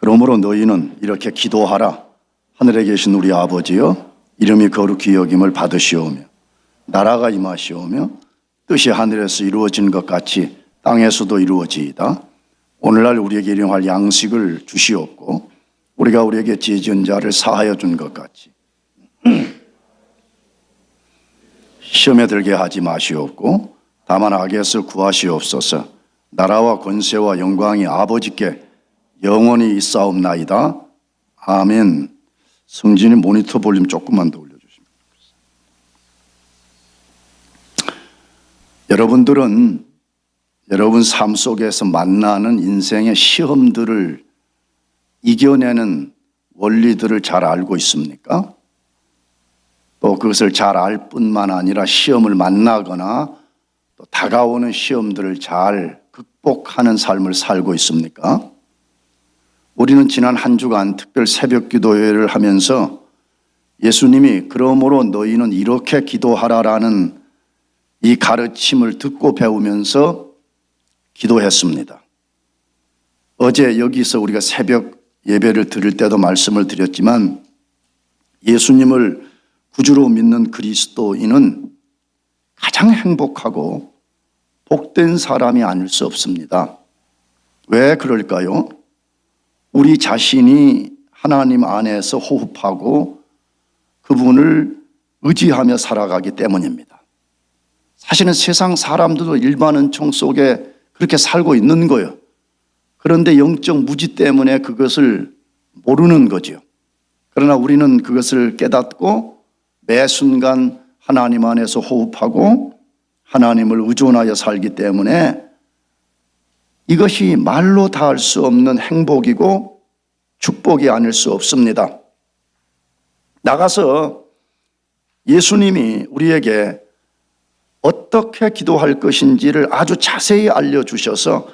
그러므로 너희는 이렇게 기도하라. 하늘에 계신 우리 아버지여, 이름이 거룩히 여김을 받으시오며 나라가 임하시오며 뜻이 하늘에서 이루어진 것 같이 땅에서도 이루어지이다. 오늘날 우리에게 일용할 양식을 주시옵고 우리가 우리에게 죄 지은 자를 사하여 준 것 같이 시험에 들게 하지 마시옵고 다만 악에서 구하시옵소서. 나라와 권세와 영광이 아버지께 영원히 있사옵나이다. 아멘. 성진이 모니터 볼륨 조금만 더 올려주시면 좋겠습니다. 여러분들은 여러분 삶 속에서 만나는 인생의 시험들을 이겨내는 원리들을 잘 알고 있습니까? 또 그것을 잘 알 뿐만 아니라 시험을 만나거나 또 다가오는 시험들을 잘 극복하는 삶을 살고 있습니까? 우리는 지난 한 주간 특별 새벽 기도회를 하면서 예수님이 그러므로 너희는 이렇게 기도하라라는 이 가르침을 듣고 배우면서 기도했습니다. 어제 여기서 우리가 새벽 예배를 드릴 때도 말씀을 드렸지만 예수님을 구주로 믿는 그리스도인은 가장 행복하고 복된 사람이 아닐 수 없습니다. 왜 그럴까요? 우리 자신이 하나님 안에서 호흡하고 그분을 의지하며 살아가기 때문입니다. 사실은 세상 사람들도 일반 은총 속에 그렇게 살고 있는 거예요. 그런데 영적 무지 때문에 그것을 모르는 거죠. 그러나 우리는 그것을 깨닫고 매 순간 하나님 안에서 호흡하고 하나님을 의존하여 살기 때문에 이것이 말로 다 할 수 없는 행복이고 축복이 아닐 수 없습니다. 나가서 예수님이 우리에게 어떻게 기도할 것인지를 아주 자세히 알려주셔서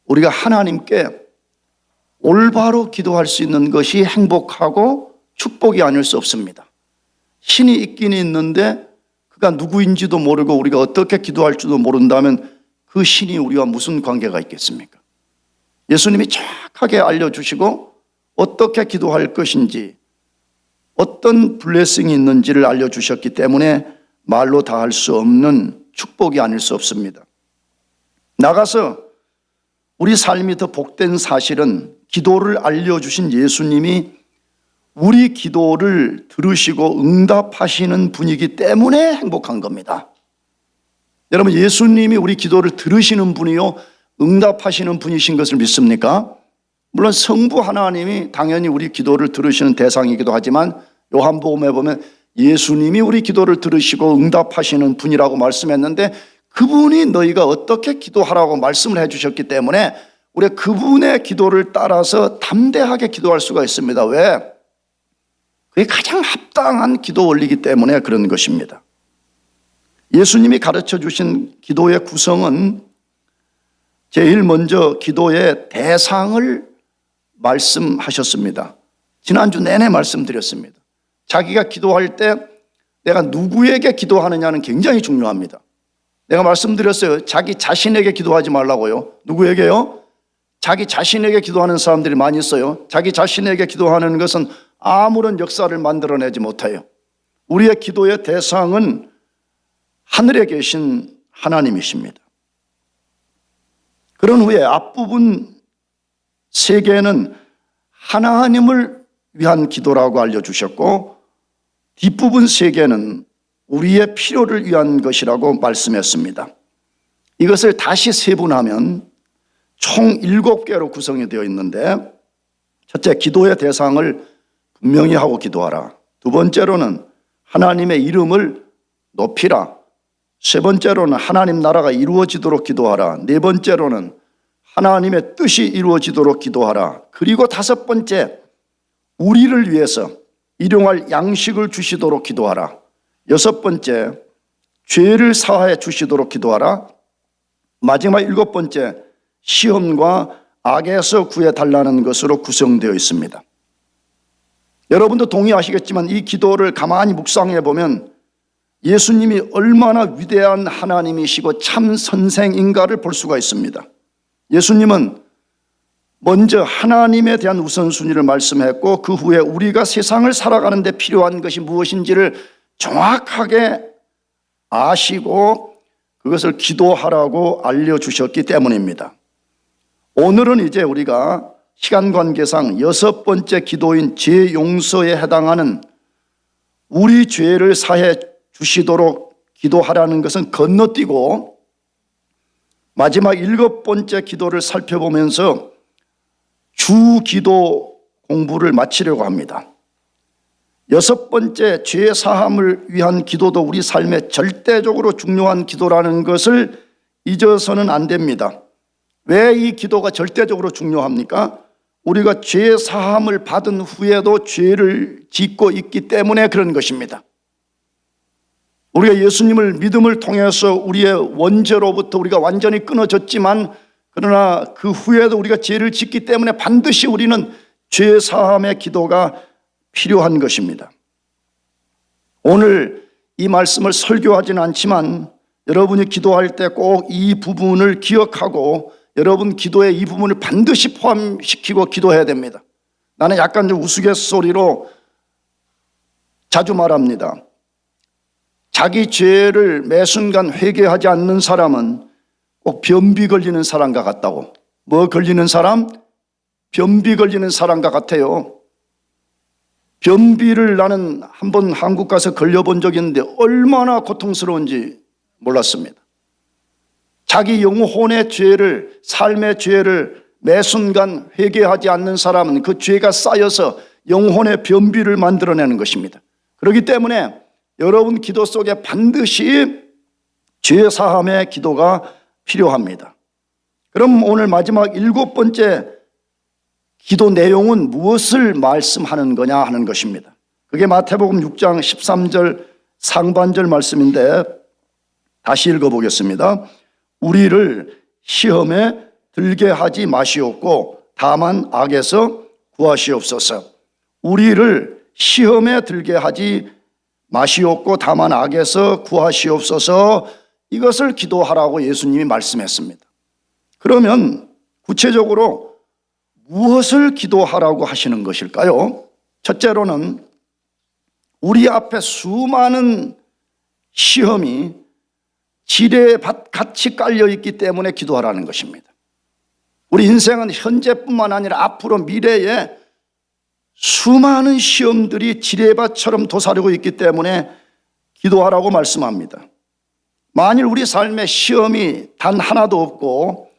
우리가 하나님께 올바로 기도할 수 있는 것이 행복하고 축복이 아닐 수 없습니다. 신이 있긴 있는데 그가 누구인지도 모르고 우리가 어떻게 기도할 줄도 모른다면 그 신이 우리와 무슨 관계가 있겠습니까? 예수님이 정확하게 알려주시고 어떻게 기도할 것인지 어떤 블레싱이 있는지를 알려주셨기 때문에 말로 다 할 수 없는 축복이 아닐 수 없습니다. 나가서 우리 삶이 더 복된 사실은 기도를 알려주신 예수님이 우리 기도를 들으시고 응답하시는 분이기 때문에 행복한 겁니다. 여러분, 예수님이 우리 기도를 들으시는 분이요 응답하시는 분이신 것을 믿습니까? 물론 성부 하나님이 당연히 우리 기도를 들으시는 대상이기도 하지만 요한복음에 보면 예수님이 우리 기도를 들으시고 응답하시는 분이라고 말씀했는데 그분이 너희가 어떻게 기도하라고 말씀을 해주셨기 때문에 우리가 그분의 기도를 따라서 담대하게 기도할 수가 있습니다. 왜? 그게 가장 합당한 기도 원리이기 때문에 그런 것입니다. 예수님이 가르쳐 주신 기도의 구성은 제일 먼저 기도의 대상을 말씀하셨습니다. 지난주 내내 말씀드렸습니다. 자기가 기도할 때 내가 누구에게 기도하느냐는 굉장히 중요합니다. 내가 말씀드렸어요. 자기 자신에게 기도하지 말라고요. 누구에게요? 자기 자신에게 기도하는 사람들이 많이 있어요. 자기 자신에게 기도하는 것은 아무런 역사를 만들어내지 못해요. 우리의 기도의 대상은 하늘에 계신 하나님이십니다. 그런 후에 앞부분 세 개는 하나님을 위한 기도라고 알려주셨고 뒷부분 세 개는 우리의 필요를 위한 것이라고 말씀했습니다. 이것을 다시 세분하면 총 7개로 구성이 되어 있는데 첫째, 기도의 대상을 분명히 하고 기도하라. 두 번째로는 하나님의 이름을 높이라. 세 번째로는 하나님 나라가 이루어지도록 기도하라. 네 번째로는 하나님의 뜻이 이루어지도록 기도하라. 그리고 다섯 번째, 우리를 위해서 일용할 양식을 주시도록 기도하라. 여섯 번째, 죄를 사하여 주시도록 기도하라. 마지막 일곱 번째, 시험과 악에서 구해달라는 것으로 구성되어 있습니다. 여러분도 동의하시겠지만 이 기도를 가만히 묵상해 보면 예수님이 얼마나 위대한 하나님이시고 참 선생인가를 볼 수가 있습니다. 예수님은 먼저 하나님에 대한 우선순위를 말씀했고 그 후에 우리가 세상을 살아가는 데 필요한 것이 무엇인지를 정확하게 아시고 그것을 기도하라고 알려주셨기 때문입니다. 오늘은 이제 우리가 시간 관계상 6번째 기도인 죄 용서에 해당하는 우리 죄를 사해 주시도록 기도하라는 것은 건너뛰고 마지막 7번째 기도를 살펴보면서 주 기도 공부를 마치려고 합니다. 6번째 죄 사함을 위한 기도도 우리 삶에 절대적으로 중요한 기도라는 것을 잊어서는 안 됩니다. 왜 이 기도가 절대적으로 중요합니까? 우리가 죄 사함을 받은 후에도 죄를 짓고 있기 때문에 그런 것입니다. 우리가 예수님을 믿음을 통해서 우리의 원죄로부터 우리가 완전히 끊어졌지만 그러나 그 후에도 우리가 죄를 짓기 때문에 반드시 우리는 죄 사함의 기도가 필요한 것입니다. 오늘 이 말씀을 설교하지는 않지만 여러분이 기도할 때 꼭 이 부분을 기억하고 여러분 기도에 이 부분을 반드시 포함시키고 기도해야 됩니다. 나는 약간 좀 우스갯소리로 자주 말합니다. 자기 죄를 매 순간 회개하지 않는 사람은 꼭 변비 걸리는 사람과 같다고. 뭐 걸리는 사람? 변비 걸리는 사람과 같아요. 변비를 나는 한번 한국 가서 걸려본 적이 있는데 얼마나 고통스러운지 몰랐습니다. 자기 영혼의 죄를, 삶의 죄를 매 순간 회개하지 않는 사람은 그 죄가 쌓여서 영혼의 변비를 만들어내는 것입니다. 그렇기 때문에 여러분 기도 속에 반드시 죄 사함의 기도가 필요합니다. 그럼 오늘 마지막 7번째 기도 내용은 무엇을 말씀하는 거냐 하는 것입니다. 그게 마태복음 6장 13절 상반절 말씀인데 다시 읽어보겠습니다. 우리를 시험에 들게 하지 마시옵고 다만 악에서 구하시옵소서. 우리를 시험에 들게 하지 마시옵고 다만 악에서 구하시옵소서. 이것을 기도하라고 예수님이 말씀했습니다. 그러면 구체적으로 무엇을 기도하라고 하시는 것일까요? 첫째로는 우리 앞에 수많은 시험이 지뢰밭같이 깔려있기 때문에 기도하라는 것입니다. 우리 인생은 현재뿐만 아니라 앞으로 미래에 수많은 시험들이 지뢰밭처럼 도사리고 있기 때문에 기도하라고 말씀합니다. 만일 우리 삶에 시험이 단 하나도 없고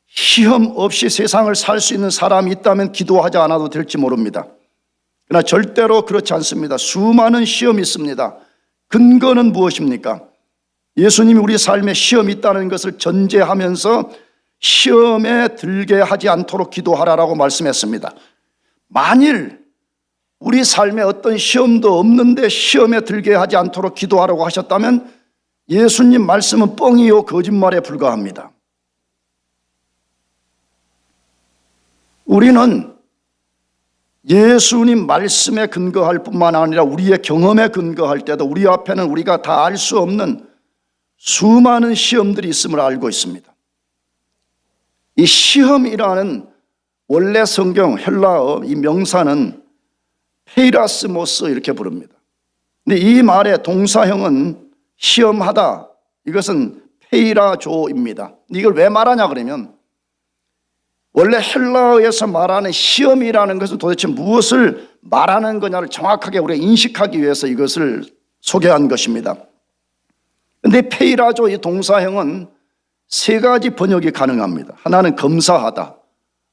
시험 없이 세상을 살 수 있는 사람이 있다면 기도하지 않아도 될지 모릅니다. 그러나 절대로 그렇지 않습니다. 수많은 시험이 있습니다. 근거는 무엇입니까? 예수님이 우리 삶에 시험이 있다는 것을 전제하면서 시험에 들게 하지 않도록 기도하라고 말씀했습니다. 만일 우리 삶에 어떤 시험도 없는데 시험에 들게 하지 않도록 기도하라고 하셨다면 예수님 말씀은 뻥이요 거짓말에 불과합니다. 우리는 예수님 말씀에 근거할 뿐만 아니라 우리의 경험에 근거할 때도 우리 앞에는 우리가 다 알 수 없는 수많은 시험들이 있음을 알고 있습니다. 이 시험이라는 원래 성경 헬라어 이 명사는 페이라스모스 이렇게 부릅니다. 근데 이 말의 동사형은 시험하다, 이것은 페이라조입니다. 이걸 왜 말하냐 그러면 원래 헬라어에서 말하는 시험이라는 것은 도대체 무엇을 말하는 거냐를 정확하게 우리가 인식하기 위해서 이것을 소개한 것입니다. 그런데 페이라조 이 동사형은 세 가지 번역이 가능합니다. 하나는 검사하다.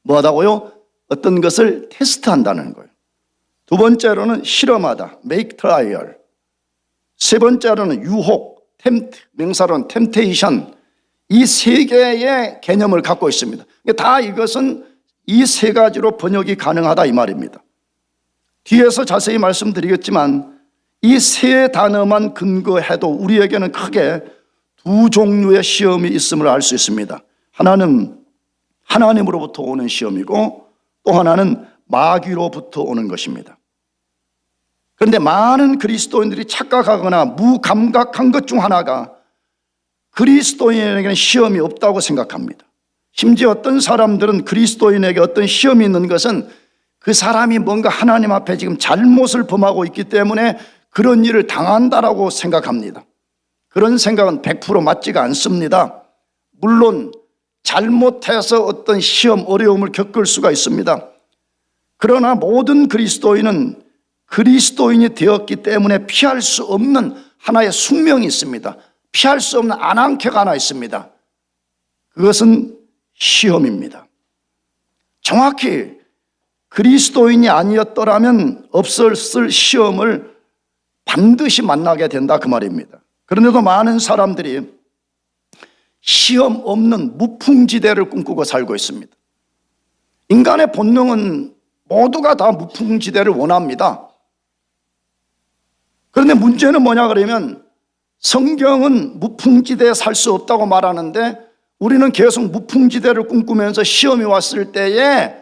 뭐 하다고요? 어떤 것을 테스트한다는 거예요. 두 번째로는 실험하다. make trial. 세 번째로는 유혹, tempt, 명사로는 temptation. 이 세 개의 개념을 갖고 있습니다. 다 이것은 이 세 가지로 번역이 가능하다 이 말입니다. 뒤에서 자세히 말씀드리겠지만 이 세 단어만 근거해도 우리에게는 크게 두 종류의 시험이 있음을 알 수 있습니다. 하나는 하나님으로부터 오는 시험이고 또 하나는 마귀로부터 오는 것입니다. 그런데 많은 그리스도인들이 착각하거나 무감각한 것 중 하나가 그리스도인에게는 시험이 없다고 생각합니다. 심지어 어떤 사람들은 그리스도인에게 어떤 시험이 있는 것은 그 사람이 뭔가 하나님 앞에 지금 잘못을 범하고 있기 때문에 그런 일을 당한다라고 생각합니다. 그런 생각은 100% 맞지가 않습니다. 물론 잘못해서 어떤 시험, 어려움을 겪을 수가 있습니다. 그러나 모든 그리스도인은 그리스도인이 되었기 때문에 피할 수 없는 하나의 숙명이 있습니다. 피할 수 없는 안항캐가 하나 있습니다. 그것은 시험입니다. 정확히 그리스도인이 아니었더라면 없었을 시험을 반드시 만나게 된다 그 말입니다. 그런데도 많은 사람들이 시험 없는 무풍지대를 꿈꾸고 살고 있습니다. 인간의 본능은 모두가 다 무풍지대를 원합니다. 그런데 문제는 뭐냐 그러면 성경은 무풍지대에 살 수 없다고 말하는데 우리는 계속 무풍지대를 꿈꾸면서 시험이 왔을 때에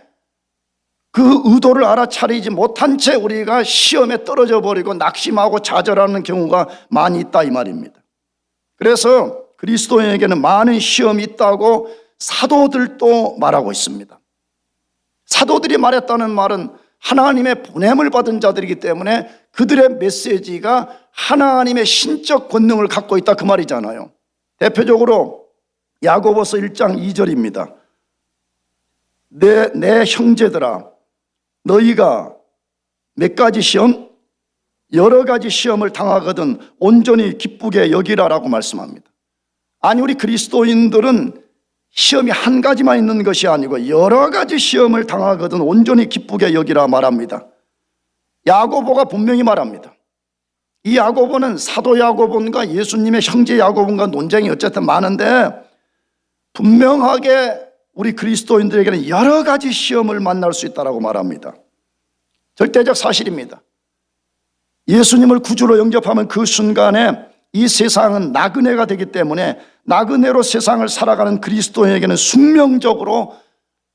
그 의도를 알아차리지 못한 채 우리가 시험에 떨어져 버리고 낙심하고 좌절하는 경우가 많이 있다 이 말입니다. 그래서 그리스도인에게는 많은 시험이 있다고 사도들도 말하고 있습니다. 사도들이 말했다는 말은 하나님의 보냄을 받은 자들이기 때문에 그들의 메시지가 하나님의 신적 권능을 갖고 있다 그 말이잖아요. 대표적으로 야고보서 1장 2절입니다. 내 형제들아 너희가 몇 가지 시험? 여러 가지 시험을 당하거든 온전히 기쁘게 여기라라고 말씀합니다. 아니 우리 그리스도인들은 시험이 한 가지만 있는 것이 아니고 여러 가지 시험을 당하거든 온전히 기쁘게 여기라 말합니다. 야고보가 분명히 말합니다. 이 야고보는 사도 야고보인가 예수님의 형제 야고보인가 논쟁이 어쨌든 많은데 분명하게 우리 그리스도인들에게는 여러 가지 시험을 만날 수 있다고 말합니다. 절대적 사실입니다. 예수님을 구주로 영접하면 그 순간에 이 세상은 나그네가 되기 때문에 나그네로 세상을 살아가는 그리스도인에게는 숙명적으로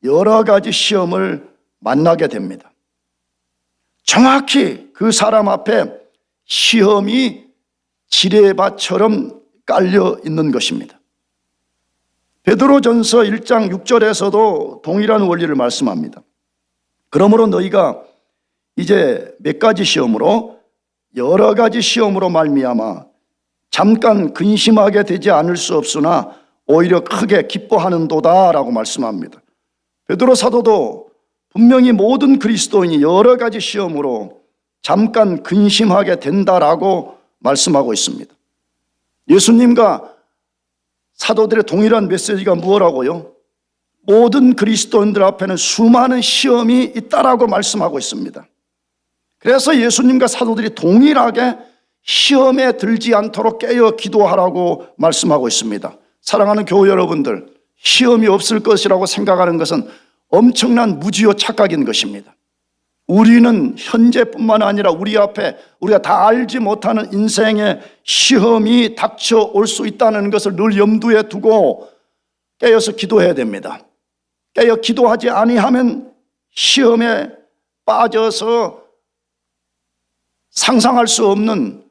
여러 가지 시험을 만나게 됩니다. 정확히 그 사람 앞에 시험이 지뢰밭처럼 깔려 있는 것입니다. 베드로전서 1장 6절에서도 동일한 원리를 말씀합니다. 그러므로 너희가 이제 몇 가지 시험으로 여러 가지 시험으로 말미암아 잠깐 근심하게 되지 않을 수 없으나 오히려 크게 기뻐하는도다라고 말씀합니다. 베드로 사도도 분명히 모든 그리스도인이 여러 가지 시험으로 잠깐 근심하게 된다라고 말씀하고 있습니다. 예수님과 사도들의 동일한 메시지가 무엇이라고요? 모든 그리스도인들 앞에는 수많은 시험이 있다라고 말씀하고 있습니다. 그래서 예수님과 사도들이 동일하게 시험에 들지 않도록 깨어 기도하라고 말씀하고 있습니다. 사랑하는 교회 여러분들, 시험이 없을 것이라고 생각하는 것은 엄청난 무지요 착각인 것입니다. 우리는 현재뿐만 아니라 우리 앞에 우리가 다 알지 못하는 인생의 시험이 닥쳐올 수 있다는 것을 늘 염두에 두고 깨어서 기도해야 됩니다. 깨어 기도하지 아니하면 시험에 빠져서 상상할 수 없는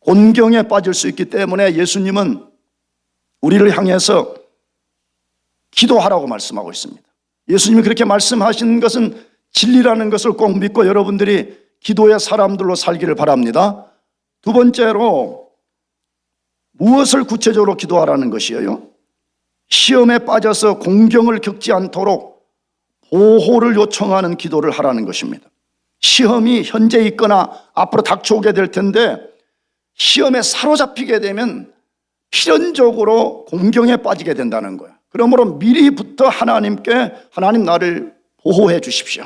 곤경에 빠질 수 있기 때문에 예수님은 우리를 향해서 기도하라고 말씀하고 있습니다. 예수님이 그렇게 말씀하신 것은 진리라는 것을 꼭 믿고 여러분들이 기도의 사람들로 살기를 바랍니다. 두 번째로 무엇을 구체적으로 기도하라는 것이에요? 시험에 빠져서 공경을 겪지 않도록 보호를 요청하는 기도를 하라는 것입니다. 시험이 현재 있거나 앞으로 닥쳐오게 될 텐데 시험에 사로잡히게 되면 필연적으로 공경에 빠지게 된다는 거야. 그러므로 미리부터 하나님께 하나님 나를 보호해 주십시오.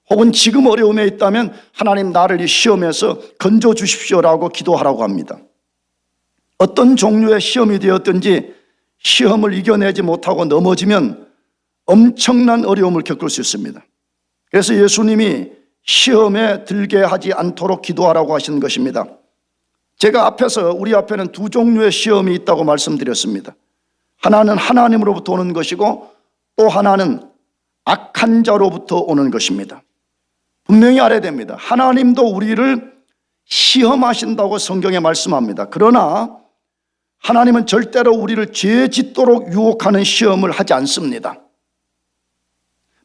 혹은 지금 어려움에 있다면 하나님 나를 이 시험에서 건져 주십시오라고 기도하라고 합니다. 어떤 종류의 시험이 되었든지 시험을 이겨내지 못하고 넘어지면 엄청난 어려움을 겪을 수 있습니다. 그래서 예수님이 시험에 들게 하지 않도록 기도하라고 하신 것입니다. 제가 앞에서 우리 앞에는 두 종류의 시험이 있다고 말씀드렸습니다. 하나는 하나님으로부터 오는 것이고 또 하나는 악한 자로부터 오는 것입니다. 분명히 알아야 됩니다. 하나님도 우리를 시험하신다고 성경에 말씀합니다. 그러나 하나님은 절대로 우리를 죄 짓도록 유혹하는 시험을 하지 않습니다.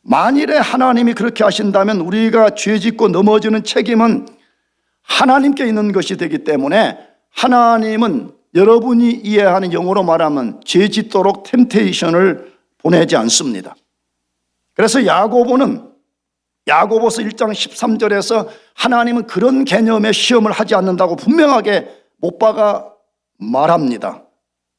만일에 하나님이 그렇게 하신다면 우리가 죄 짓고 넘어지는 책임은 하나님께 있는 것이 되기 때문에 하나님은 여러분이 이해하는 영어로 말하면 죄 짓도록 템테이션을 보내지 않습니다. 그래서 야고보서 1장 13절에서 하나님은 그런 개념의 시험을 하지 않는다고 분명하게 못 박아 말합니다.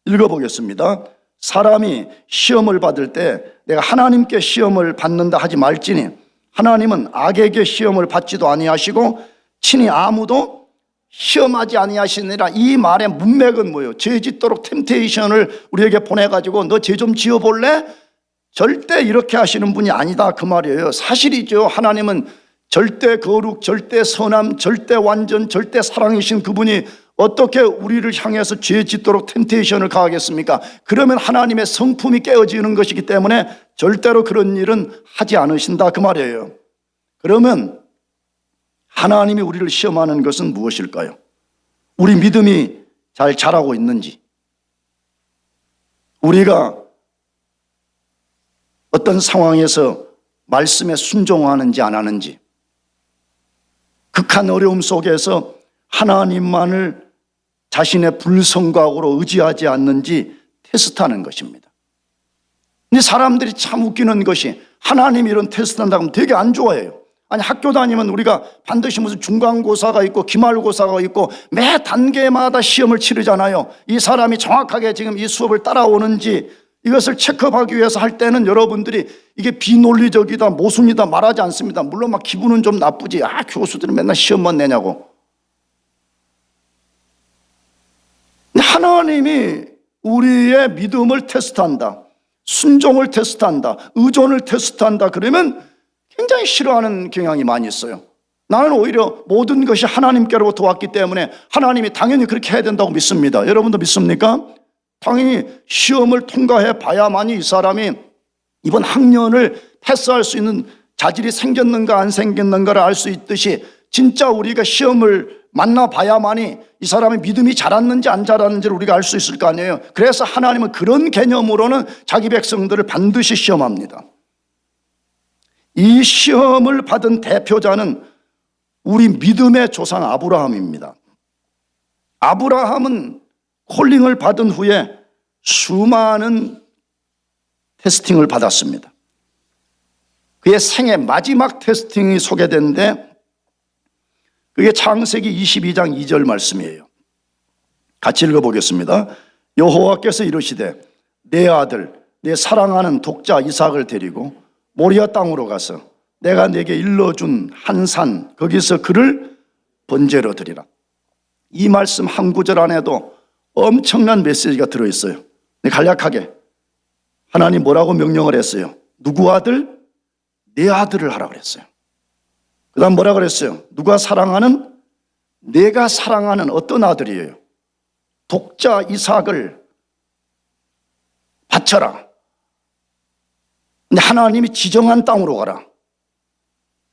읽어보겠습니다. 사람이 시험을 받을 때 내가 하나님께 시험을 받는다 하지 말지니 하나님은 악에게 시험을 받지도 아니하시고 친히 아무도 시험하지 아니하시니라. 이 말의 문맥은 뭐예요? 죄 짓도록 템테이션을 우리에게 보내가지고 너 죄 좀 지어볼래? 절대 이렇게 하시는 분이 아니다 그 말이에요. 사실이죠. 하나님은 절대 거룩, 절대 선함, 절대 완전, 절대 사랑이신 그분이 어떻게 우리를 향해서 죄 짓도록 템테이션을 가하겠습니까? 그러면 하나님의 성품이 깨어지는 것이기 때문에 절대로 그런 일은 하지 않으신다 그 말이에요. 그러면 하나님이 우리를 시험하는 것은 무엇일까요? 우리 믿음이 잘 자라고 있는지, 우리가 어떤 상황에서 말씀에 순종하는지 안 하는지, 극한 어려움 속에서 하나님만을 자신의 불성각으로 의지하지 않는지 테스트하는 것입니다. 근데 사람들이 참 웃기는 것이 하나님이 이런 테스트한다고 하면 되게 안 좋아해요. 아니 학교 다니면 우리가 반드시 무슨 중간고사가 있고 기말고사가 있고 매 단계마다 시험을 치르잖아요. 이 사람이 정확하게 지금 이 수업을 따라오는지 이것을 체크하기 위해서 할 때는 여러분들이 이게 비논리적이다 모순이다 말하지 않습니다. 물론 막 기분은 좀 나쁘지. 교수들은 맨날 시험만 내냐고. 하나님이 우리의 믿음을 테스트한다, 순종을 테스트한다, 의존을 테스트한다 그러면 굉장히 싫어하는 경향이 많이 있어요. 나는 오히려 모든 것이 하나님께로부터 왔기 때문에 하나님이 당연히 그렇게 해야 된다고 믿습니다. 여러분도 믿습니까? 당연히 시험을 통과해 봐야만이 이 사람이 이번 학년을 패스할 수 있는 자질이 생겼는가 안 생겼는가를 알 수 있듯이 진짜 우리가 시험을 만나봐야만이 이 사람의 믿음이 자랐는지 안 자랐는지를 우리가 알 수 있을 거 아니에요. 그래서 하나님은 그런 개념으로는 자기 백성들을 반드시 시험합니다. 이 시험을 받은 대표자는 우리 믿음의 조상 아브라함입니다. 아브라함은 콜링을 받은 후에 수많은 테스팅을 받았습니다. 그의 생애 마지막 테스팅이 소개되는데 그게 창세기 22장 2절 말씀이에요. 같이 읽어보겠습니다. 여호와께서 이르시되 내 아들 내 사랑하는 독자 이삭을 데리고 모리아 땅으로 가서 내가 내게 일러준 한 산 거기서 그를 번제로 드리라. 이 말씀 한 구절 안에도 엄청난 메시지가 들어있어요. 간략하게 하나님 뭐라고 명령을 했어요? 누구 아들? 내 아들을 하라 그랬어요. 그 다음 뭐라 그랬어요? 누가 사랑하는? 내가 사랑하는 어떤 아들이에요? 독자 이삭을 바쳐라. 근데 하나님이 지정한 땅으로 가라.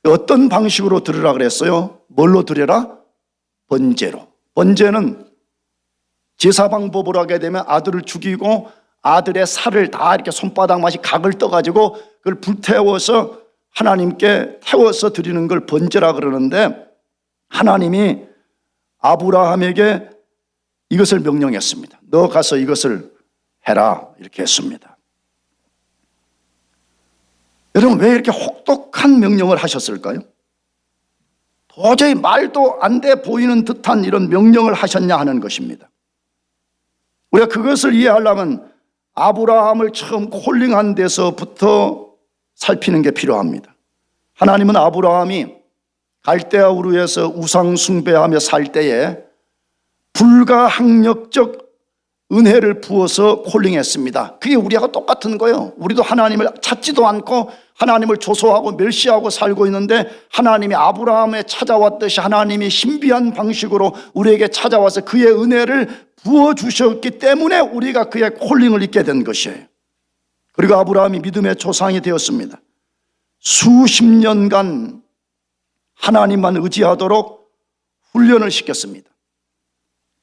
어떤 방식으로 드리라 그랬어요? 뭘로 드려라? 번제로. 번제는 제사 방법으로 하게 되면 아들을 죽이고 아들의 살을 다 이렇게 손바닥만이 각을 떠가지고 그걸 불태워서 하나님께 태워서 드리는 걸 번제라 그러는데 하나님이 아브라함에게 이것을 명령했습니다. 너 가서 이것을 해라 이렇게 했습니다. 여러분 왜 이렇게 혹독한 명령을 하셨을까요? 도저히 말도 안 돼 보이는 듯한 이런 명령을 하셨냐 하는 것입니다. 우리가 그것을 이해하려면 아브라함을 처음 콜링한 데서부터 살피는 게 필요합니다. 하나님은 아브라함이 갈대아 우르에서 우상 숭배하며 살 때에 불가항력적 은혜를 부어서 콜링했습니다. 그게 우리하고 똑같은 거예요. 우리도 하나님을 찾지도 않고 하나님을 조소하고 멸시하고 살고 있는데 하나님이 아브라함에 찾아왔듯이 하나님이 신비한 방식으로 우리에게 찾아와서 그의 은혜를 부어주셨기 때문에 우리가 그의 콜링을 잊게 된 것이에요. 그리고 아브라함이 믿음의 조상이 되었습니다. 수십 년간 하나님만 의지하도록 훈련을 시켰습니다.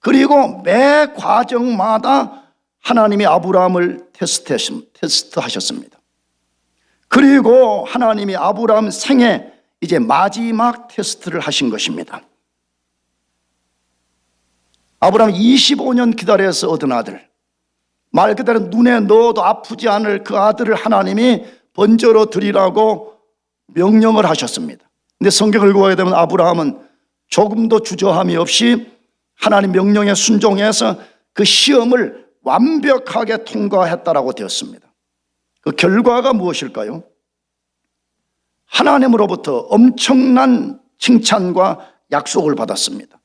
그리고 매 과정마다 하나님이 아브라함을 테스트하셨습니다. 그리고 하나님이 아브라함 생애 이제 마지막 테스트를 하신 것입니다. 아브라함 25년 기다려서 얻은 아들, 말 그대로 눈에 넣어도 아프지 않을 그 아들을 하나님이 번제로 드리라고 명령을 하셨습니다. 근데 성경을 읽어보게 되면 아브라함은 조금도 주저함이 없이 하나님 명령에 순종해서 그 시험을 완벽하게 통과했다라고 되었습니다. 그 결과가 무엇일까요? 하나님으로부터 엄청난 칭찬과 약속을 받았습니다.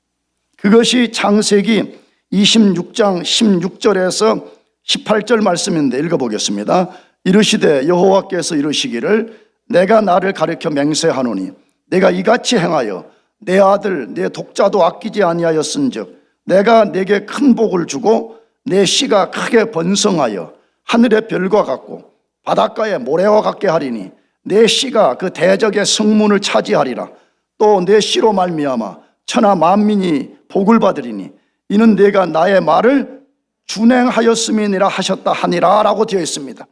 그것이 창세기 26장 16절에서 18절 말씀인데 읽어보겠습니다. 이르시되 여호와께서 이르시기를 내가 나를 가리켜 맹세하노니 내가 이같이 행하여 내 아들 내 독자도 아끼지 아니하였은즉 내가 내게 큰 복을 주고 내 씨가 크게 번성하여 하늘의 별과 같고 바닷가의 모래와 같게 하리니 내 씨가 그 대적의 성문을 차지하리라. 또 내 씨로 말미암아 천하 만민이 복을 받으리니 이는 내가 나의 말을 준행하였음이니라 하셨다 하니라 라고 되어 있습니다.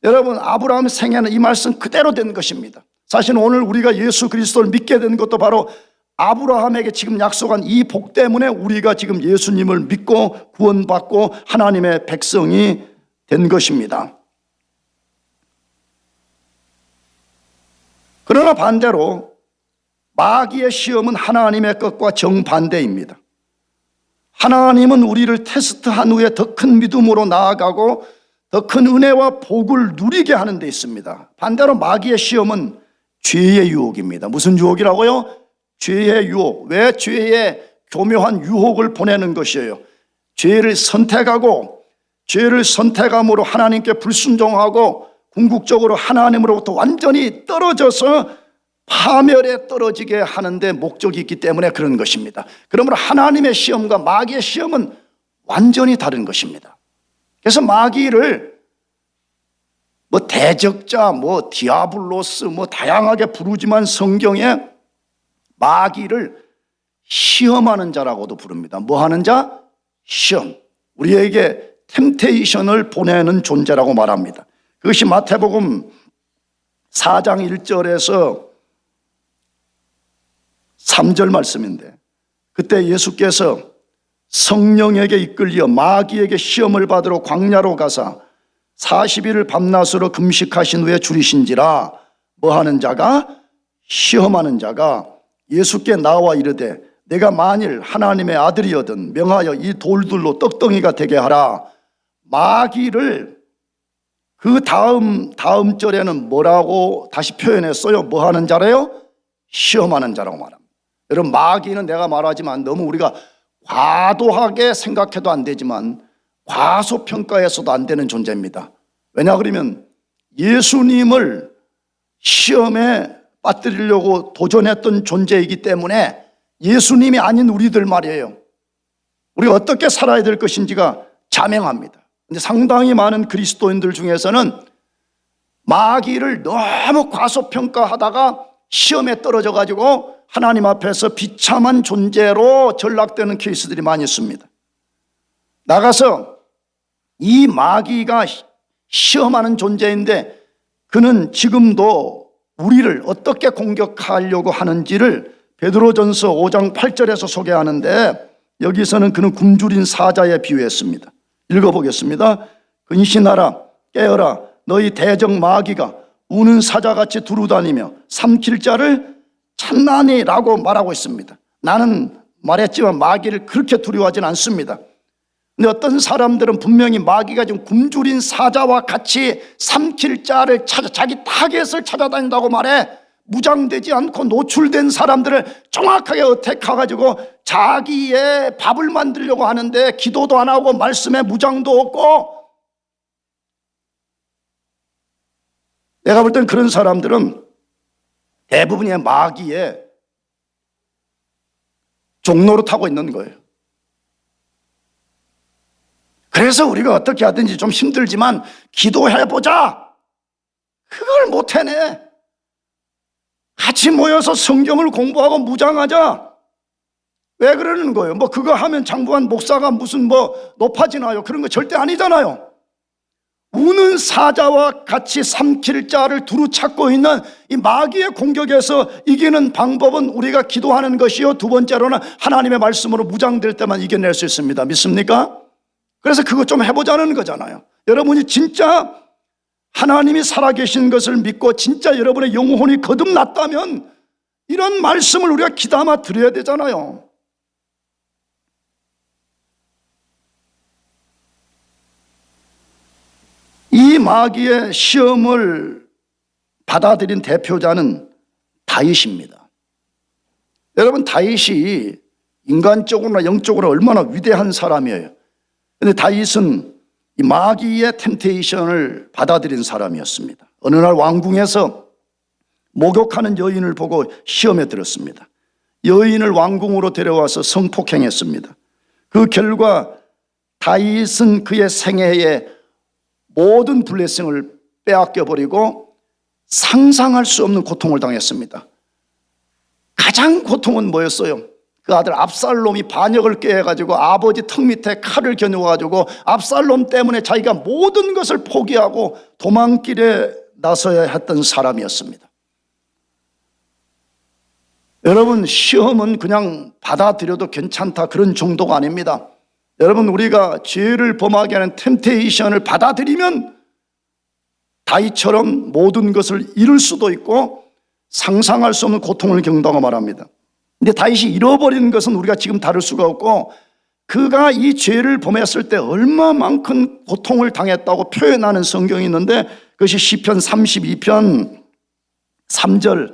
여러분, 아브라함 생애는 이 말씀 그대로 된 것입니다. 사실 오늘 우리가 예수 그리스도를 믿게 된 것도 바로 아브라함에게 지금 약속한 이 복 때문에 우리가 지금 예수님을 믿고 구원받고 하나님의 백성이 된 것입니다. 그러나 반대로 마귀의 시험은 하나님의 것과 정반대입니다. 하나님은 우리를 테스트한 후에 더 큰 믿음으로 나아가고 더 큰 은혜와 복을 누리게 하는 데 있습니다. 반대로 마귀의 시험은 죄의 유혹입니다. 무슨 유혹이라고요? 죄의 유혹. 왜 죄의 교묘한 유혹을 보내는 것이에요? 죄를 선택하고 죄를 선택함으로 하나님께 불순종하고 궁극적으로 하나님으로부터 완전히 떨어져서 파멸에 떨어지게 하는데 목적이 있기 때문에 그런 것입니다. 그러므로 하나님의 시험과 마귀의 시험은 완전히 다른 것입니다. 그래서 마귀를 대적자, 디아블로스 다양하게 부르지만 성경에 마귀를 시험하는 자라고도 부릅니다. 뭐 하는 자? 시험. 우리에게 템테이션을 보내는 존재라고 말합니다. 그것이 마태복음 4장 1절에서 3절 말씀인데, 그때 예수께서 성령에게 이끌려 마귀에게 시험을 받으러 광야로 가사 40일을 밤낮으로 금식하신 후에 줄이신지라. 뭐 하는 자가? 시험하는 자가 예수께 나와 이르되 내가 만일 하나님의 아들이거든 명하여 이 돌들로 떡덩이가 되게 하라. 마귀를 그 다음 절에는 뭐라고 다시 표현했어요? 뭐 하는 자래요? 시험하는 자라고 말합니다. 여러분, 마귀는 내가 말하지만 너무 우리가 과도하게 생각해도 안 되지만 과소평가해서도 안 되는 존재입니다. 왜냐 그러면 예수님을 시험에 빠뜨리려고 도전했던 존재이기 때문에 예수님이 아닌 우리들 말이에요. 우리가 어떻게 살아야 될 것인지가 자명합니다. 근데 상당히 많은 그리스도인들 중에서는 마귀를 너무 과소평가하다가 시험에 떨어져 가지고 하나님 앞에서 비참한 존재로 전락되는 케이스들이 많이 있습니다. 나가서 이 마귀가 시험하는 존재인데 그는 지금도 우리를 어떻게 공격하려고 하는지를 베드로전서 5장 8절에서 소개하는데, 여기서는 그는 굶주린 사자에 비유했습니다. 읽어보겠습니다. 근신하라, 깨어라, 너희 대적 마귀가 우는 사자같이 두루다니며 삼킬 자를 찾나니 라고 말하고 있습니다. 나는 말했지만 마귀를 그렇게 두려워하진 않습니다. 근데 어떤 사람들은 분명히 마귀가 지금 굶주린 사자와 같이 삼킬 자를 찾아 자기 타겟을 찾아다닌다고 말해. 무장되지 않고 노출된 사람들을 정확하게 어택해가지고 자기의 밥을 만들려고 하는데 기도도 안 하고 말씀에 무장도 없고, 내가 볼 땐 그런 사람들은 대부분의 마귀의 종로를 타고 있는 거예요. 그래서 우리가 어떻게 하든지 좀 힘들지만 기도해보자. 그걸 못 해내. 같이 모여서 성경을 공부하고 무장하자. 왜 그러는 거예요? 뭐 그거 하면 장부한 목사가 무슨 뭐 높아지나요? 그런 거 절대 아니잖아요. 우는 사자와 같이 삼킬 자를 두루 찾고 있는 이 마귀의 공격에서 이기는 방법은 우리가 기도하는 것이요, 두 번째로는 하나님의 말씀으로 무장될 때만 이겨낼 수 있습니다. 믿습니까? 그래서 그거 좀 해보자는 거잖아요. 여러분이 진짜 하나님이 살아계신 것을 믿고 진짜 여러분의 영혼이 거듭났다면 이런 말씀을 우리가 귀담아 드려야 되잖아요. 이 마귀의 시험을 받아들인 대표자는 다윗입니다. 여러분, 다윗이 인간적으로나 영적으로 얼마나 위대한 사람이에요. 그런데 다윗은 이 마귀의 템테이션을 받아들인 사람이었습니다. 어느 날 왕궁에서 목욕하는 여인을 보고 시험에 들었습니다. 여인을 왕궁으로 데려와서 성폭행했습니다. 그 결과 다윗은 그의 생애에 모든 블레싱을 빼앗겨버리고 상상할 수 없는 고통을 당했습니다. 가장 고통은 뭐였어요? 그 아들 압살롬이 반역을 꾀해가지고 아버지 턱 밑에 칼을 겨누어가지고 압살롬 때문에 자기가 모든 것을 포기하고 도망길에 나서야 했던 사람이었습니다. 여러분, 시험은 그냥 받아들여도 괜찮다 그런 정도가 아닙니다. 여러분, 우리가 죄를 범하게 하는 템테이션을 받아들이면 다윗처럼 모든 것을 잃을 수도 있고 상상할 수 없는 고통을 겪는다고 말합니다. 근데 다윗이 잃어버리는 것은 우리가 지금 다룰 수가 없고, 그가 이 죄를 범했을 때 얼마만큼 고통을 당했다고 표현하는 성경이 있는데, 그것이 시편 32편 3절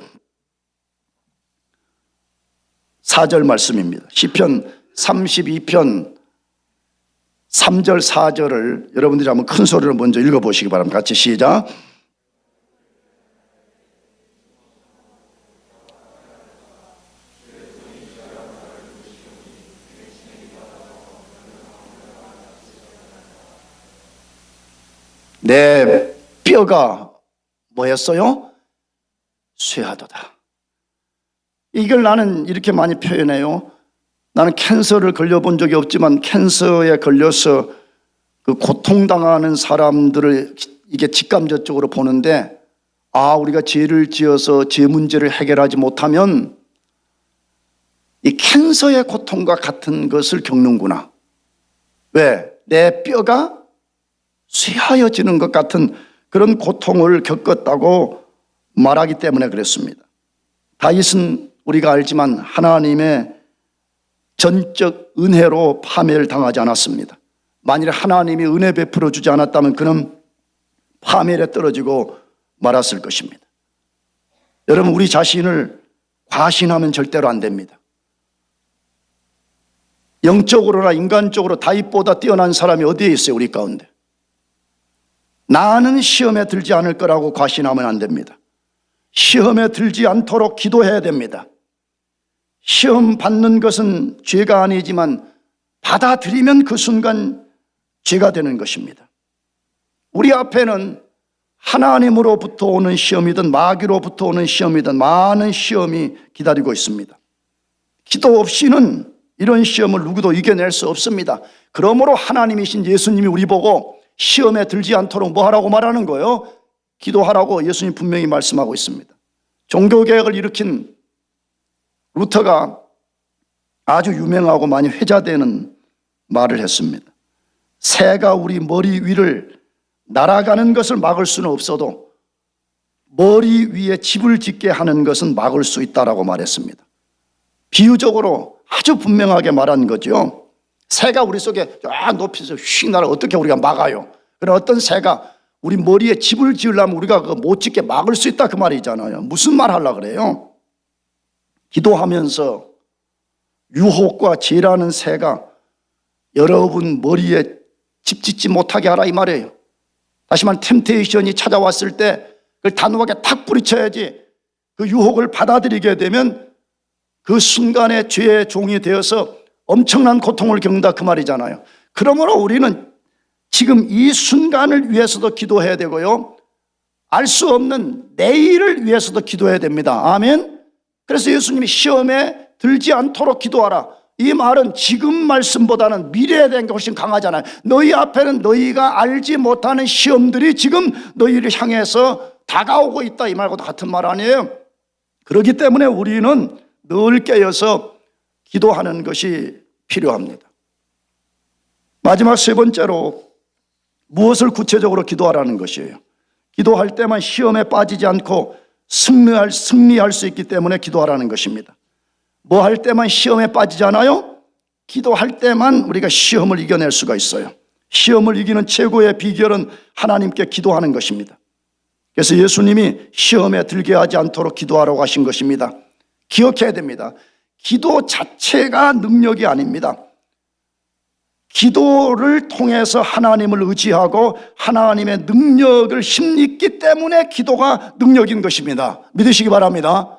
4절 말씀입니다. 시편 32편 3절 4절을 여러분들이 한번 큰 소리로 먼저 읽어보시기 바랍니다. 같이 시작. 내 뼈가 뭐였어요? 쇠하도다. 이걸 나는 이렇게 많이 표현해요. 나는 캔서를 걸려본 적이 없지만 캔서에 걸려서 그 고통당하는 사람들을 이게 직감적으로 보는데, 아, 우리가 죄를 지어서 죄 문제를 해결하지 못하면 이 캔서의 고통과 같은 것을 겪는구나. 왜? 내 뼈가 쇠하여지는 것 같은 그런 고통을 겪었다고 말하기 때문에 그랬습니다. 다윗은 우리가 알지만 하나님의 전적 은혜로 파멸을 당하지 않았습니다. 만일 하나님이 은혜 베풀어 주지 않았다면 그는 파멸에 떨어지고 말았을 것입니다. 여러분, 우리 자신을 과신하면 절대로 안 됩니다. 영적으로나 인간적으로 다윗보다 뛰어난 사람이 어디에 있어요? 우리 가운데. 나는 시험에 들지 않을 거라고 과신하면 안 됩니다. 시험에 들지 않도록 기도해야 됩니다. 시험 받는 것은 죄가 아니지만 받아들이면 그 순간 죄가 되는 것입니다. 우리 앞에는 하나님으로부터 오는 시험이든 마귀로부터 오는 시험이든 많은 시험이 기다리고 있습니다. 기도 없이는 이런 시험을 누구도 이겨낼 수 없습니다. 그러므로 하나님이신 예수님이 우리 보고 시험에 들지 않도록 뭐 하라고 말하는 거예요? 기도하라고 예수님 분명히 말씀하고 있습니다. 종교개혁을 일으킨 루터가 아주 유명하고 많이 회자되는 말을 했습니다. 새가 우리 머리 위를 날아가는 것을 막을 수는 없어도 머리 위에 집을 짓게 하는 것은 막을 수 있다라고 말했습니다. 비유적으로 아주 분명하게 말한 거죠. 새가 우리 속에 높이서 휙 날아 어떻게 우리가 막아요? 그럼 어떤 새가 우리 머리에 집을 지으려면 우리가 그거 못 짓게 막을 수 있다 그 말이잖아요. 무슨 말 하려고 그래요? 기도하면서 유혹과 죄라는 새가 여러분 머리에 집 짓지 못하게 하라 이 말이에요. 다시 말해 템테이션이 찾아왔을 때 그걸 단호하게 탁 뿌리쳐야지. 그 유혹을 받아들이게 되면 그 순간에 죄의 종이 되어서 엄청난 고통을 겪는다 그 말이잖아요. 그러므로 우리는 지금 이 순간을 위해서도 기도해야 되고요, 알 수 없는 내일을 위해서도 기도해야 됩니다. 아멘. 그래서 예수님이 시험에 들지 않도록 기도하라. 이 말은 지금 말씀보다는 미래에 대한 게 훨씬 강하잖아요. 너희 앞에는 너희가 알지 못하는 시험들이 지금 너희를 향해서 다가오고 있다, 이 말과도 같은 말 아니에요? 그렇기 때문에 우리는 늘 깨어서 기도하는 것이 필요합니다. 마지막 세 번째로 무엇을 구체적으로 기도하라는 것이에요. 기도할 때만 시험에 빠지지 않고 승리할 수 있기 때문에 기도하라는 것입니다. 뭐 할 때만 시험에 빠지지 않아요? 기도할 때만 우리가 시험을 이겨낼 수가 있어요. 시험을 이기는 최고의 비결은 하나님께 기도하는 것입니다. 그래서 예수님이 시험에 들게 하지 않도록 기도하라고 하신 것입니다. 기억해야 됩니다. 기도 자체가 능력이 아닙니다. 기도를 통해서 하나님을 의지하고 하나님의 능력을 힘입기 때문에 기도가 능력인 것입니다. 믿으시기 바랍니다.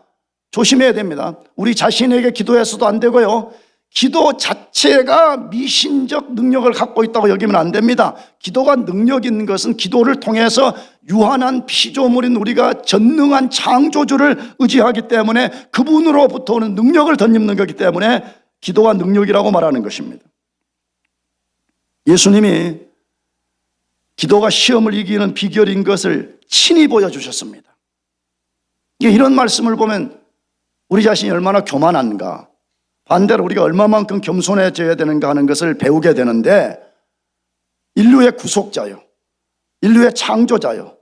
조심해야 됩니다. 우리 자신에게 기도해서도 안 되고요, 기도 자체가 미신적 능력을 갖고 있다고 여기면 안 됩니다. 기도가 능력 있는 것은 기도를 통해서 유한한 피조물인 우리가 전능한 창조주를 의지하기 때문에 그분으로부터 오는 능력을 덧입는 거기 때문에 기도가 능력이라고 말하는 것입니다. 예수님이 기도가 시험을 이기는 비결인 것을 친히 보여주셨습니다. 이런 말씀을 보면 우리 자신이 얼마나 교만한가, 반대로 우리가 얼마만큼 겸손해져야 되는가 하는 것을 배우게 되는데, 인류의 구속자요, 인류의 창조자요,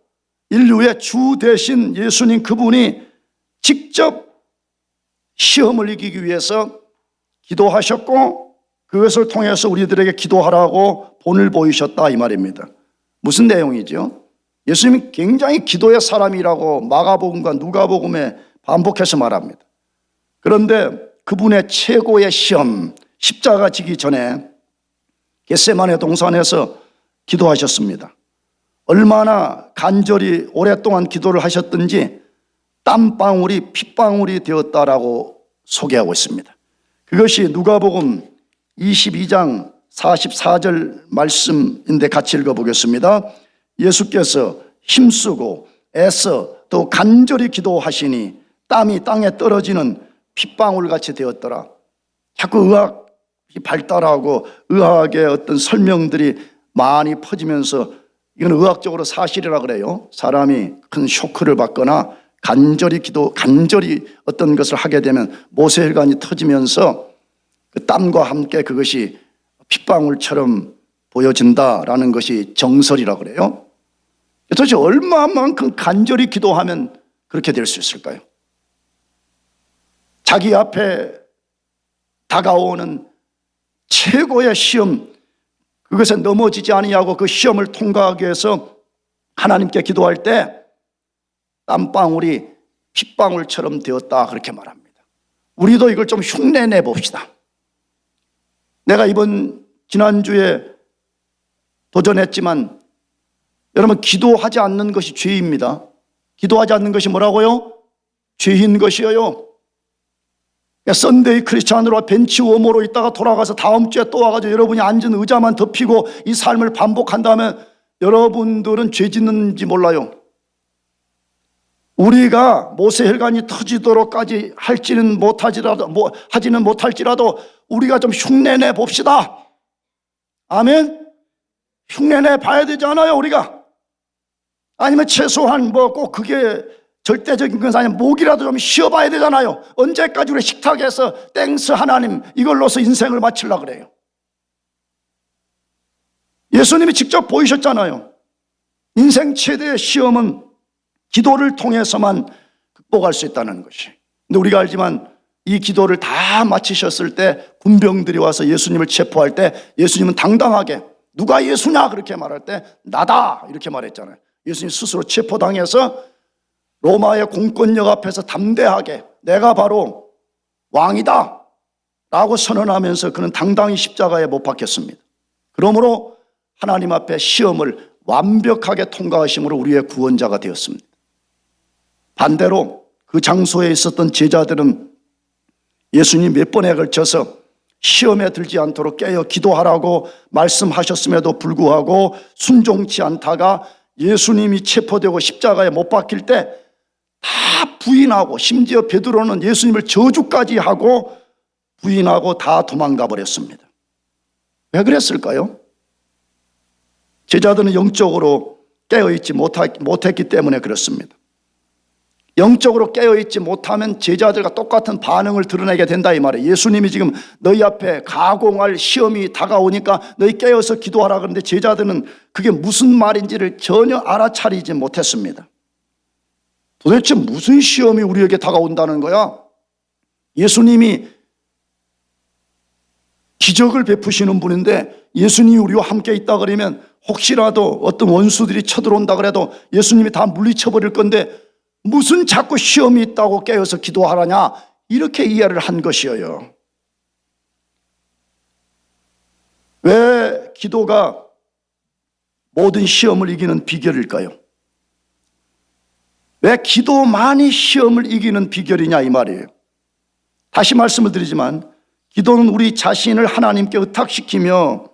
인류의 주 대신 예수님 그분이 직접 시험을 이기기 위해서 기도하셨고 그것을 통해서 우리들에게 기도하라고 본을 보이셨다, 이 말입니다. 무슨 내용이죠? 예수님이 굉장히 기도의 사람이라고 마가복음과 누가복음에 반복해서 말합니다. 그런데 그분의 최고의 시험, 십자가 지기 전에 겟세마네 동산에서 기도하셨습니다. 얼마나 간절히 오랫동안 기도를 하셨든지 땀방울이 핏방울이 되었다라고 소개하고 있습니다. 그것이 누가복음 22장 44절 말씀인데 같이 읽어보겠습니다. 예수께서 힘쓰고 애써 또 간절히 기도하시니 땀이 땅에 떨어지는 핏방울같이 되었더라. 자꾸 의학이 발달하고 의학의 어떤 설명들이 많이 퍼지면서 이건 의학적으로 사실이라 그래요. 사람이 큰 쇼크를 받거나 간절히 어떤 것을 하게 되면 모세혈관이 터지면서 그 땀과 함께 그것이 핏방울처럼 보여진다라는 것이 정설이라 그래요. 도대체 얼마만큼 간절히 기도하면 그렇게 될 수 있을까요? 자기 앞에 다가오는 최고의 시험, 그것에 넘어지지 아니하고 그 시험을 통과하기 위해서 하나님께 기도할 때 땀방울이 핏방울처럼 되었다, 그렇게 말합니다. 우리도 이걸 좀 흉내내 봅시다. 내가 지난주에 도전했지만 여러분, 기도하지 않는 것이 죄입니다. 기도하지 않는 것이 뭐라고요? 죄인 것이에요. 썬데이 크리스찬으로 벤치 워머로 있다가 돌아가서 다음 주에 또 와가지고 여러분이 앉은 의자만 덮이고 이 삶을 반복한다면 여러분들은 죄 짓는지 몰라요. 우리가 모세혈관이 터지도록까지 하지는 못할지라도 우리가 좀 흉내내 봅시다. 아멘. 흉내내 봐야 되지 않아요, 우리가? 아니면 최소한 꼭 그게 절대적인 것이 아니면 목이라도 좀 쉬어봐야 되잖아요. 언제까지 우리 식탁에서 땡스 하나님 이걸로서 인생을 마치려고 그래요? 예수님이 직접 보이셨잖아요. 인생 최대의 시험은 기도를 통해서만 극복할 수 있다는 것이. 근데 우리가 알지만 이 기도를 다 마치셨을 때 군병들이 와서 예수님을 체포할 때 예수님은 당당하게 누가 예수냐 그렇게 말할 때 나다 이렇게 말했잖아요. 예수님 스스로 체포당해서 로마의 공권력 앞에서 담대하게 내가 바로 왕이다 라고 선언하면서 그는 당당히 십자가에 못 박혔습니다. 그러므로 하나님 앞에 시험을 완벽하게 통과하심으로 우리의 구원자가 되었습니다. 반대로 그 장소에 있었던 제자들은 예수님 몇 번에 걸쳐서 시험에 들지 않도록 깨어 기도하라고 말씀하셨음에도 불구하고 순종치 않다가 예수님이 체포되고 십자가에 못 박힐 때 다 부인하고 심지어 베드로는 예수님을 저주까지 하고 부인하고 다 도망가 버렸습니다. 왜 그랬을까요? 제자들은 영적으로 깨어있지 못했기 때문에 그렇습니다. 영적으로 깨어있지 못하면 제자들과 똑같은 반응을 드러내게 된다 이 말이에요. 예수님이 지금 너희 앞에 가공할 시험이 다가오니까 너희 깨어서 기도하라 그러는데 제자들은 그게 무슨 말인지를 전혀 알아차리지 못했습니다. 도대체 무슨 시험이 우리에게 다가온다는 거야? 예수님이 기적을 베푸시는 분인데 예수님이 우리와 함께 있다 그러면 혹시라도 어떤 원수들이 쳐들어온다 그래도 예수님이 다 물리쳐버릴 건데 무슨 자꾸 시험이 있다고 깨어서 기도하라냐, 이렇게 이해를 한 것이에요. 왜 기도가 모든 시험을 이기는 비결일까요? 왜 기도만이 시험을 이기는 비결이냐 이 말이에요. 다시 말씀을 드리지만 기도는 우리 자신을 하나님께 의탁시키며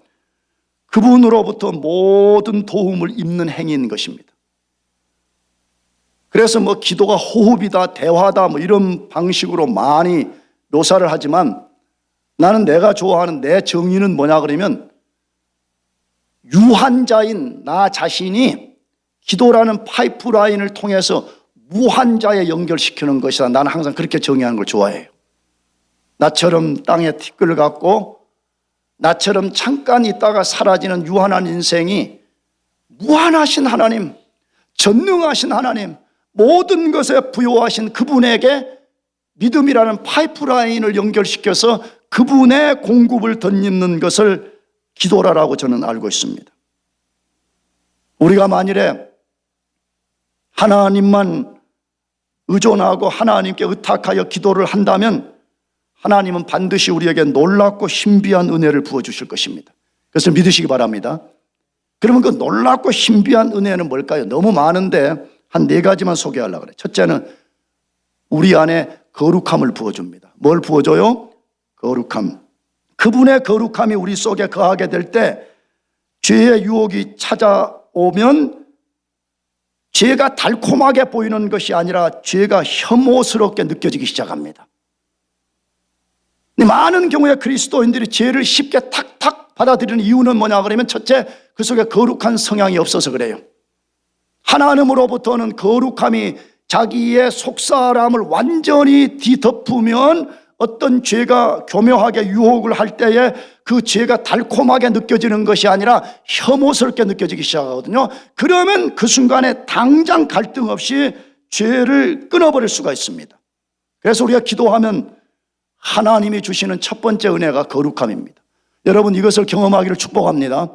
그분으로부터 모든 도움을 입는 행위인 것입니다. 그래서 기도가 호흡이다, 대화다 이런 방식으로 많이 묘사를 하지만 나는 내가 좋아하는 내 정의는 뭐냐 그러면 유한자인 나 자신이 기도라는 파이프라인을 통해서 무한자에 연결시키는 것이다. 나는 항상 그렇게 정의하는 걸 좋아해요. 나처럼 땅에 티끌을 갖고 나처럼 잠깐 있다가 사라지는 유한한 인생이 무한하신 하나님, 전능하신 하나님, 모든 것에 부여하신 그분에게 믿음이라는 파이프라인을 연결시켜서 그분의 공급을 덧입는 것을 기도라고 저는 알고 있습니다. 우리가 만일에 하나님만 의존하고 하나님께 의탁하여 기도를 한다면 하나님은 반드시 우리에게 놀랍고 신비한 은혜를 부어주실 것입니다. 그것을 믿으시기 바랍니다. 그러면 그 놀랍고 신비한 은혜는 뭘까요? 너무 많은데 한 4가지만 소개하려고 그래요. 첫째는 우리 안에 거룩함을 부어줍니다. 뭘 부어줘요? 거룩함. 그분의 거룩함이 우리 속에 거하게 될 때 죄의 유혹이 찾아오면 죄가 달콤하게 보이는 것이 아니라 죄가 혐오스럽게 느껴지기 시작합니다. 많은 경우에 그리스도인들이 죄를 쉽게 탁탁 받아들이는 이유는 뭐냐 그러면 첫째, 그 속에 거룩한 성향이 없어서 그래요. 하나님으로부터는 거룩함이 자기의 속사람을 완전히 뒤덮으면 어떤 죄가 교묘하게 유혹을 할 때에 그 죄가 달콤하게 느껴지는 것이 아니라 혐오스럽게 느껴지기 시작하거든요. 그러면 그 순간에 당장 갈등 없이 죄를 끊어버릴 수가 있습니다. 그래서 우리가 기도하면 하나님이 주시는 첫 번째 은혜가 거룩함입니다. 여러분 이것을 경험하기를 축복합니다.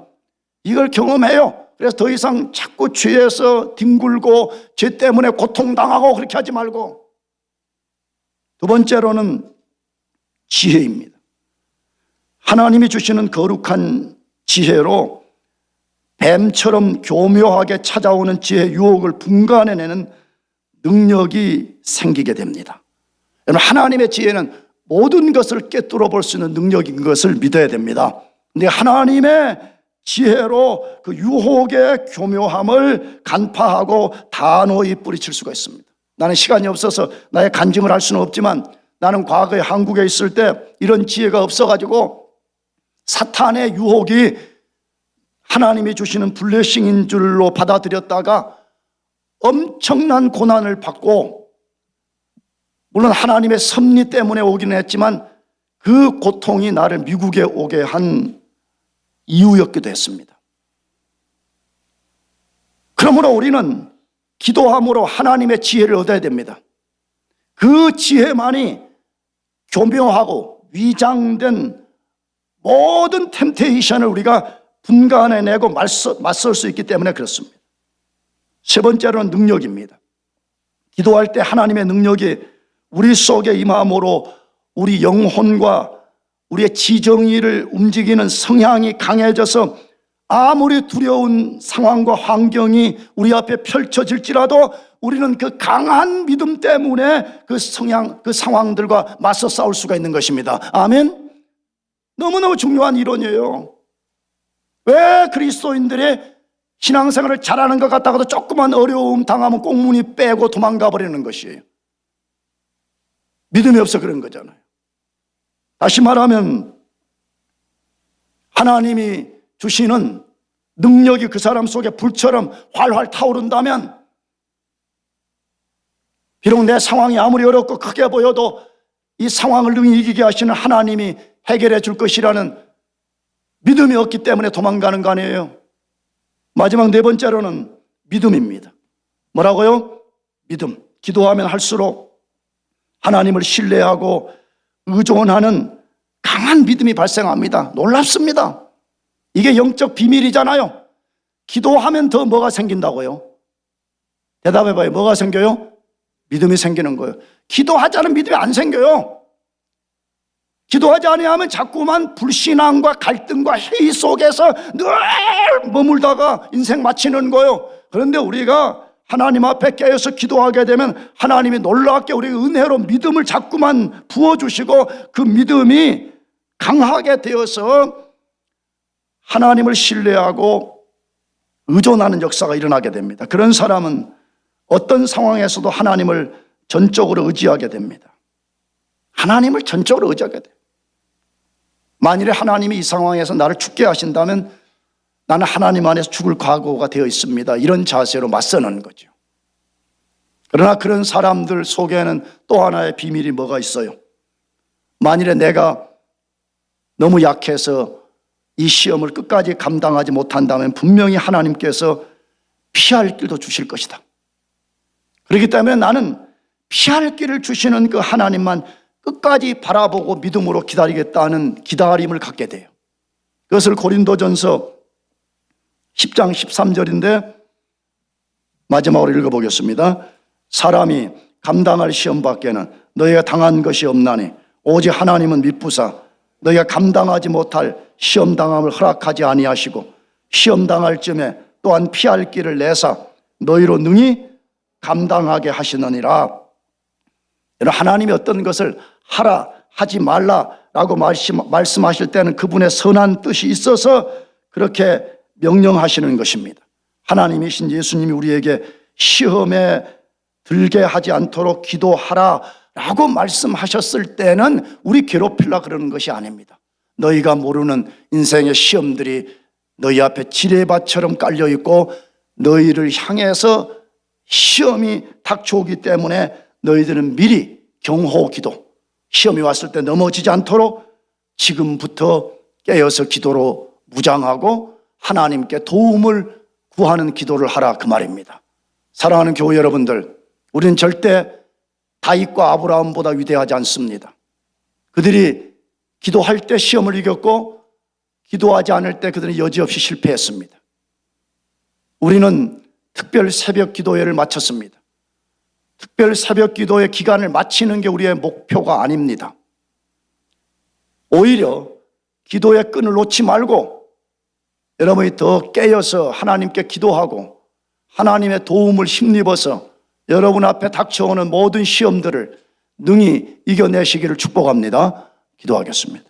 이걸 경험해요. 그래서 더 이상 자꾸 죄에서 뒹굴고 죄 때문에 고통당하고 그렇게 하지 말고. 두 번째로는 지혜입니다. 하나님이 주시는 거룩한 지혜로 뱀처럼 교묘하게 찾아오는 지혜의 유혹을 분간해내는 능력이 생기게 됩니다. 여러분 하나님의 지혜는 모든 것을 꿰뚫어 볼 수 있는 능력인 것을 믿어야 됩니다. 근데 하나님의 지혜로 그 유혹의 교묘함을 간파하고 단호히 뿌리칠 수가 있습니다. 나는 시간이 없어서 나의 간증을 할 수는 없지만 나는 과거에 한국에 있을 때 이런 지혜가 없어가지고 사탄의 유혹이 하나님이 주시는 블레싱인 줄로 받아들였다가 엄청난 고난을 받고 물론 하나님의 섭리 때문에 오기는 했지만 그 고통이 나를 미국에 오게 한 이유였기도 했습니다. 그러므로 우리는 기도함으로 하나님의 지혜를 얻어야 됩니다. 그 지혜만이 교묘하고 위장된 모든 템테이션을 우리가 분간해내고 맞설 수 있기 때문에 그렇습니다. 세 번째로는 능력입니다. 기도할 때 하나님의 능력이 우리 속에 임함으로 우리 영혼과 우리의 지정의를 움직이는 성향이 강해져서 아무리 두려운 상황과 환경이 우리 앞에 펼쳐질지라도 우리는 그 강한 믿음 때문에 그 성향, 그 상황들과 맞서 싸울 수가 있는 것입니다. 아멘. 너무너무 중요한 이론이에요. 왜 그리스도인들이 신앙생활을 잘하는 것 같다가도 조그만 어려움 당하면 꽁무니 빼고 도망가 버리는 것이에요. 믿음이 없어 그런 거잖아요. 다시 말하면 하나님이 주시는 능력이 그 사람 속에 불처럼 활활 타오른다면, 비록 내 상황이 아무리 어렵고 크게 보여도 이 상황을 능히 이기게 하시는 하나님이 해결해 줄 것이라는 믿음이 없기 때문에 도망가는 거 아니에요. 마지막 네 번째로는 믿음입니다. 뭐라고요? 믿음. 기도하면 할수록 하나님을 신뢰하고 의존하는 강한 믿음이 발생합니다. 놀랍습니다. 이게 영적 비밀이잖아요. 기도하면 더 뭐가 생긴다고요? 대답해봐요. 뭐가 생겨요? 믿음이 생기는 거예요. 기도하지 않으면 믿음이 안 생겨요. 기도하지 아니하면 자꾸만 불신앙과 갈등과 회의 속에서 늘 머물다가 인생 마치는 거예요. 그런데 우리가 하나님 앞에 깨어서 기도하게 되면 하나님이 놀랍게 우리에게 은혜로 믿음을 자꾸만 부어주시고, 그 믿음이 강하게 되어서 하나님을 신뢰하고 의존하는 역사가 일어나게 됩니다. 그런 사람은 어떤 상황에서도 하나님을 전적으로 의지하게 됩니다. 하나님을 전적으로 의지하게 돼요. 만일에 하나님이 이 상황에서 나를 죽게 하신다면 나는 하나님 안에서 죽을 각오가 되어 있습니다. 이런 자세로 맞서는 거죠. 그러나 그런 사람들 속에는 또 하나의 비밀이 뭐가 있어요? 만일에 내가 너무 약해서 이 시험을 끝까지 감당하지 못한다면 분명히 하나님께서 피할 길도 주실 것이다. 그렇기 때문에 나는 피할 길을 주시는 그 하나님만 끝까지 바라보고 믿음으로 기다리겠다는 기다림을 갖게 돼요. 그것을 고린도전서 10장 13절인데 마지막으로 읽어보겠습니다. 사람이 감당할 시험 밖에는 너희가 당한 것이 없나니 오직 하나님은 미쁘사 너희가 감당하지 못할 시험 당함을 허락하지 아니하시고 시험 당할 쯤에 또한 피할 길을 내사 너희로 능히 감당하게 하시느니라. 하나님이 어떤 것을 하라 하지 말라라고 말씀하실 때는 그분의 선한 뜻이 있어서 그렇게 명령하시는 것입니다. 하나님이신 예수님이 우리에게 시험에 들게 하지 않도록 기도하라라고 말씀하셨을 때는 우리 괴롭히려고 그러는 것이 아닙니다. 너희가 모르는 인생의 시험들이 너희 앞에 지뢰밭처럼 깔려있고 너희를 향해서 시험이 닥쳐오기 때문에 너희들은 미리 경호 기도, 시험이 왔을 때 넘어지지 않도록 지금부터 깨어서 기도로 무장하고 하나님께 도움을 구하는 기도를 하라, 그 말입니다. 사랑하는 교회 여러분들, 우리는 절대 다윗과 아브라함보다 위대하지 않습니다. 그들이 기도할 때 시험을 이겼고 기도하지 않을 때 그들은 여지없이 실패했습니다. 우리는 특별 새벽 기도회를 마쳤습니다. 특별 새벽 기도의 기간을 마치는 게 우리의 목표가 아닙니다. 오히려 기도의 끈을 놓지 말고 여러분이 더 깨어서 하나님께 기도하고 하나님의 도움을 힘입어서 여러분 앞에 닥쳐오는 모든 시험들을 능히 이겨내시기를 축복합니다. 기도하겠습니다.